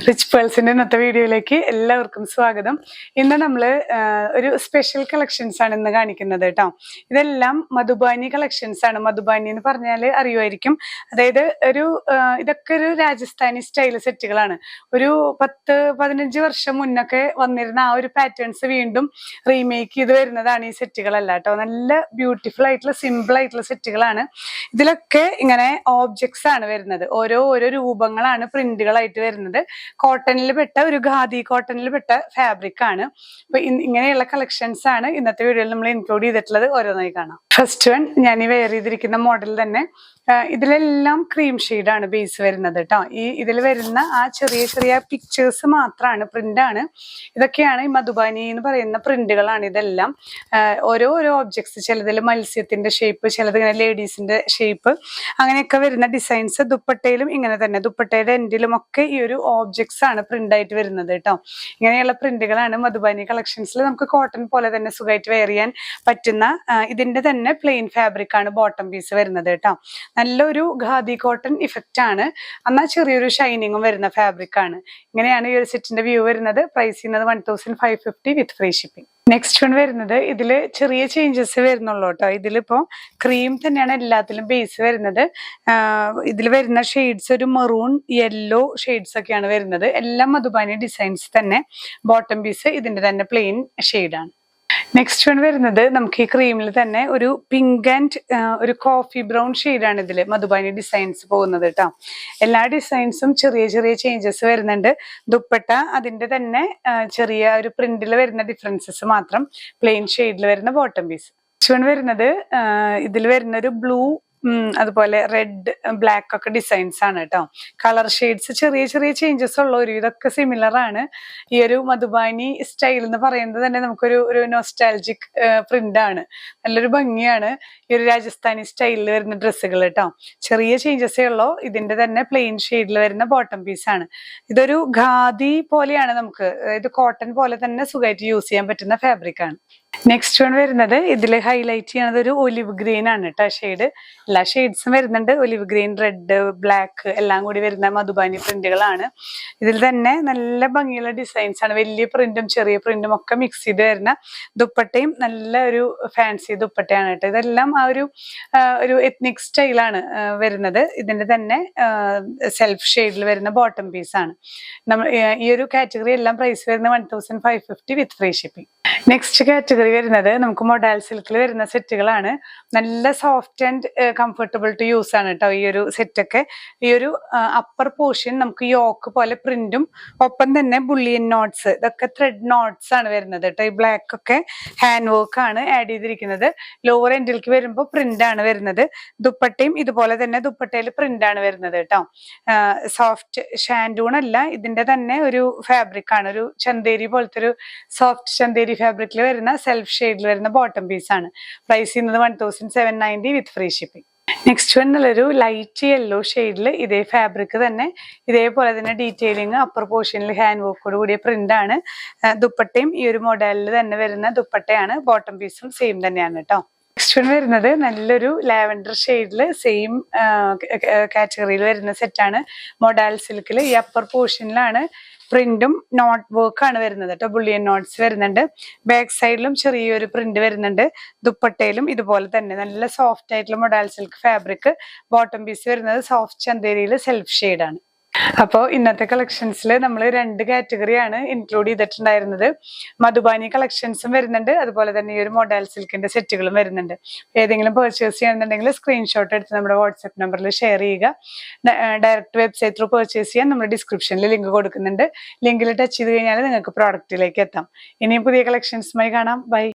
Rich പേൾസിന്റെ ഇന്നത്തെ വീഡിയോയിലേക്ക് എല്ലാവർക്കും സ്വാഗതം. ഇന്ന് നമ്മൾ ഒരു സ്പെഷ്യൽ കളക്ഷൻസ് ആണ് ഇന്ന് കാണിക്കുന്നത് കേട്ടോ. ഇതെല്ലാം മധുബാനി കളക്ഷൻസ് ആണ്. മധുബാനി എന്ന് പറഞ്ഞാൽ അറിയുമായിരിക്കും. അതായത് ഇതൊക്കെ ഒരു രാജസ്ഥാനി സ്റ്റൈൽ സെറ്റുകളാണ്. ഒരു 10-15 വർഷം മുന്നൊക്കെ വന്നിരുന്ന ആ ഒരു പാറ്റേൺസ് വീണ്ടും റീമേക്ക് ചെയ്ത് വരുന്നതാണ് ഈ സെറ്റുകളല്ല കേട്ടോ. നല്ല ബ്യൂട്ടിഫുൾ ആയിട്ടുള്ള സിമ്പിൾ ആയിട്ടുള്ള സെറ്റുകളാണ്. ഇതിലൊക്കെ ഇങ്ങനെ ഓബ്ജക്ട്സ് ആണ് വരുന്നത്. ഓരോ രൂപങ്ങളാണ് പ്രിന്റുകളായിട്ട് വരുന്നത്. കോട്ടണിൽ പെട്ട ഒരു ഖാദി കോട്ടണിൽ പെട്ട ഫാബ്രിക് ആണ്. അപ്പൊ ഇങ്ങനെയുള്ള കളക്ഷൻസ് ആണ് ഇന്നത്തെ വീഡിയോയിൽ നമ്മൾ ഇൻക്ലൂഡ് ചെയ്തിട്ടുള്ളത്. ഓരോന്നായി കാണാം. ഫസ്റ്റ് വൺ ഞാൻ ഈ വെയർ ചെയ്തിരിക്കുന്ന മോഡൽ തന്നെ. ഇതിലെല്ലാം ക്രീം ഷെയ്ഡാണ് ബേസ് വരുന്നത് കേട്ടോ. ഇതിൽ വരുന്ന ആ ചെറിയ പിക്ചേഴ്സ് മാത്രമാണ്, പ്രിന്റാണ്. ഇതൊക്കെയാണ് ഈ മധുബാനി എന്ന് പറയുന്ന പ്രിന്റുകളാണ് ഇതെല്ലാം. ഓരോ ഓബ്ജക്ട്സ്, ചിലതിൽ മത്സ്യത്തിന്റെ ഷേപ്പ്, ചിലത് ഇങ്ങനെ ലേഡീസിന്റെ ഷേപ്പ്, അങ്ങനെയൊക്കെ വരുന്ന ഡിസൈൻസ്. ദുപ്പട്ടയിലും ഇങ്ങനെ തന്നെ, ദുപ്പട്ടയുടെ എൻഡിലും ഒക്കെ ഈ ഒരു ഓബ്ജക്ട്സ് ആണ് പ്രിന്റ് ആയിട്ട് വരുന്നത് കേട്ടോ. ഇങ്ങനെയുള്ള പ്രിന്റുകളാണ് മധുബാനി കളക്ഷൻസിൽ. നമുക്ക് കോട്ടൺ പോലെ തന്നെ സുഖമായിട്ട് വെയർ ചെയ്യാൻ പറ്റുന്ന ഇതിന്റെ തന്നെ പ്ലെയിൻ ഫാബ്രിക് ആണ് ബോട്ടം പീസ് വരുന്നത് കേട്ടോ. നല്ലൊരു ഖാദി കോട്ടൺ ഇഫക്റ്റ് ആണ്, എന്നാൽ ചെറിയൊരു ഷൈനിങ്ങും വരുന്ന ഫാബ്രിക് ആണ്. ഇങ്ങനെയാണ് ഈ ഒരു സെറ്റിന്റെ വ്യൂ വരുന്നത്. പ്രൈസ് ചെയ്യുന്നത് 1550 with free shipping. Next one വരുന്നത്, ഇതില് ചെറിയ ചേഞ്ചസ് വരുന്നുള്ളൂ കേട്ടോ. ഇതിലിപ്പോ ക്രീം തന്നെയാണ് എല്ലാത്തിലും ബേസ് വരുന്നത്. ഇതിൽ വരുന്ന ഷെയ്ഡ്സ് ഒരു മെറൂൺ, യെല്ലോ ഷെയ്ഡ്സ് ഒക്കെയാണ് വരുന്നത്. എല്ലാം മധുബാനി ഡിസൈൻസ് തന്നെ. ബോട്ടം പീസ് ഇതിന്റെ തന്നെ പ്ലെയിൻ ഷെയ്ഡാണ്. നെക്സ്റ്റ് വൺ വരുന്നത്, നമുക്ക് ഈ ക്രീമിൽ തന്നെ ഒരു പിങ്ക് ആൻഡ് ഒരു കോഫി ബ്രൗൺ ഷെയ്ഡാണ് ഇതിൽ മധുബാനി ഡിസൈൻസ് പോകുന്നത് കേട്ടോ. എല്ലാ ഡിസൈൻസും ചെറിയ ചേഞ്ചസ് വരുന്നുണ്ട്. ദുപ്പട്ട അതിന്റെ തന്നെ ചെറിയ ഒരു പ്രിന്റിൽ വരുന്ന ഡിഫറൻസസ് മാത്രം. പ്ലെയിൻ ഷെയ്ഡിൽ വരുന്ന ബോട്ടം പീസ്. നെക്സ്റ്റ് വൺ വരുന്നത്, ഇതിൽ വരുന്ന ഒരു ബ്ലൂ, അതുപോലെ റെഡ്, ബ്ലാക്ക് ഒക്കെ ഡിസൈൻസ് ആണ് കേട്ടോ. കളർ ഷെയ്ഡ്സ് ചെറിയ ചേഞ്ചസ് ഉള്ള ഇതൊക്കെ സിമിലർ ആണ്. ഈ ഒരു മധുബാനി സ്റ്റൈൽ എന്ന് പറയുന്നത് തന്നെ നമുക്കൊരു നൊസ്റ്റാൾജിക് പ്രിന്റ് ആണ്. നല്ലൊരു ഭംഗിയാണ് ഈ ഒരു രാജസ്ഥാനി സ്റ്റൈലിൽ വരുന്ന ഡ്രസ്സുകൾ കേട്ടോ. ചെറിയ ചേഞ്ചസേ ഉള്ളൂ. ഇതിന്റെ തന്നെ പ്ലെയിൻ ഷെയ്ഡിൽ വരുന്ന ബോട്ടം പീസ് ആണ്. ഇതൊരു ഖാദി പോലെയാണ്, നമുക്ക് ഇത് കോട്ടൺ പോലെ തന്നെ സുഖമായിട്ട് യൂസ് ചെയ്യാൻ പറ്റുന്ന ഫാബ്രിക് ആണ്. നെക്സ്റ്റ് വൺ വരുന്നത്, ഇതിൽ ഹൈലൈറ്റ് ചെയ്യുന്നത് ഒരു ഒലിവ് ഗ്രീൻ ആണ് കേട്ടോ ഷെയ്ഡ്. എല്ലാ ഷെയ്ഡ്സും വരുന്നുണ്ട്. ഒലിവ് ഗ്രീൻ, റെഡ്, ബ്ലാക്ക് എല്ലാം കൂടി വരുന്ന മധുബാനി പ്രിന്റുകളാണ്. ഇതിൽ തന്നെ നല്ല ഭംഗിയുള്ള ഡിസൈൻസ് ആണ്. വലിയ പ്രിന്റും ചെറിയ പ്രിന്റും ഒക്കെ മിക്സ് ചെയ്ത് വരുന്ന ദുപ്പട്ടയും നല്ല ഒരു ഫാൻസി ദുപ്പട്ടയാണ് കേട്ടോ. ഇതെല്ലാം ആ ഒരു എത്നിക് സ്റ്റൈലാണ് വരുന്നത്. ഇതിന്റെ തന്നെ സെൽഫ് ഷെയ്ഡിൽ വരുന്ന ബോട്ടം പീസ് ആണ്. ഈ ഒരു കാറ്റഗറി എല്ലാം പ്രൈസ് വരുന്നത് 1550 with free shipping. Next category വരുന്നത്, നമുക്ക് മൊഡാൽ സിൽക്കിൽ വരുന്ന സെറ്റുകളാണ്. നല്ല soft and comfortable to use ആണ് കേട്ടോ ഈ ഒരു സെറ്റൊക്കെ. ഈ ഒരു അപ്പർ പോർഷൻ നമുക്ക് യോക്ക് പോലെ പ്രിന്റും ഒപ്പം തന്നെ ബുള്ളിയൻ നോട്ട്സ്, ഇതൊക്കെ ത്രെഡ് നോട്ട്സ് ആണ് വരുന്നത് കേട്ടോ. ഈ ബ്ലാക്ക് ഒക്കെ ഹാൻഡ് വർക്ക് ആണ് ആഡ് ചെയ്തിരിക്കുന്നത്. ലോവർ എൻഡിലേക്ക് വരുമ്പോൾ പ്രിന്റ് ആണ് വരുന്നത്. ദുപ്പട്ടയും ഇതുപോലെ തന്നെ ദുപ്പട്ടയിൽ പ്രിന്റ് ആണ് വരുന്നത് കേട്ടോ. സോഫ്റ്റ് ഷാൻഡൂൺ അല്ല, ഇതിന്റെ തന്നെ ഒരു ഫാബ്രിക് ആണ്. ഒരു ചന്തേരി പോലത്തെ ഒരു സോഫ്റ്റ് ചന്തേരി ഫാബ്രിക്കിൽ വരുന്ന സെൽഫ് ഷെയ്ഡിൽ വരുന്ന ബോട്ടം പീസ് ആണ്. പ്രൈസ് ചെയ്യുന്നത് 1790 വിത്ത് ഫ്രീ ഷിപ്പിംഗ്. നെക്സ്റ്റ് വൺ നല്ലൊരു ലൈറ്റ് യെല്ലോ ഷെയ്ഡിൽ ഇതേ ഫാബ്രിക് തന്നെ, ഇതേപോലെ തന്നെ ഡീറ്റെയിലിംഗ് അപ്പർ പോർഷനിൽ ഹാൻഡ് വർക്കോട് കൂടിയ പ്രിന്റ് ആണ്. ദുപ്പട്ടയും ഈ ഒരു മോഡലിൽ തന്നെ വരുന്ന ദുപ്പട്ടയാണ്. ബോട്ടം പീസും സെയിം തന്നെയാണ് കേട്ടോ. നെക്സ്റ്റ് വൺ വരുന്നത്, നല്ലൊരു ലാവൻഡർ ഷെയ്ഡിൽ സെയിം കാറ്റഗറിയിൽ വരുന്ന സെറ്റാണ്. മൊഡാൽ സിൽക്കിൽ ഈ അപ്പർ പോർഷനിലാണ് പ്രിന്റും നോട്ട് വർക്ക് ആണ് വരുന്നത് കേട്ടോ. ബുള്ളിയൻ നോട്ട്സ് വരുന്നുണ്ട്. ബാക്ക് സൈഡിലും ചെറിയൊരു പ്രിന്റ് വരുന്നുണ്ട്. ദുപ്പട്ടയിലും ഇതുപോലെ തന്നെ നല്ല സോഫ്റ്റ് ആയിട്ടുള്ള modal silk fabric. Bottom piece വരുന്നത് സോഫ്റ്റ് ചന്തേരിയിൽ സെൽഫ് ഷെയ്ഡാണ്. അപ്പോൾ ഇന്നത്തെ കളക്ഷൻസിൽ നമ്മൾ 2 കാറ്റഗറിയാണ് ഇൻക്ലൂഡ് ചെയ്തിട്ടുണ്ടായിരുന്നത്. മധുബാനി കളക്ഷൻസും വരുന്നുണ്ട്, അതുപോലെ തന്നെ ഈ ഒരു മൊഡാൽ സിൽക്കിന്റെ സെറ്റുകളും വരുന്നുണ്ട്. ഏതെങ്കിലും പർച്ചേസ് ചെയ്യണമെന്നുണ്ടെങ്കിൽ സ്ക്രീൻഷോട്ട് എടുത്ത് നമ്മുടെ വാട്സ്ആപ്പ് നമ്പറിൽ ഷെയർ ചെയ്യുക. ഡയറക്റ്റ് വെബ്സൈറ്റ് ത്രൂ പർച്ചേസ് ചെയ്യാൻ നമ്മുടെ ഡിസ്ക്രിപ്ഷനിൽ ലിങ്ക് കൊടുക്കുന്നുണ്ട്. ലിങ്കിൽ ടച്ച് ചെയ്ത് കഴിഞ്ഞാൽ നിങ്ങൾക്ക് പ്രോഡക്റ്റിലേക്ക് എത്താം. ഇനിയും പുതിയ കളക്ഷൻസുമായി കാണാം. ബൈ.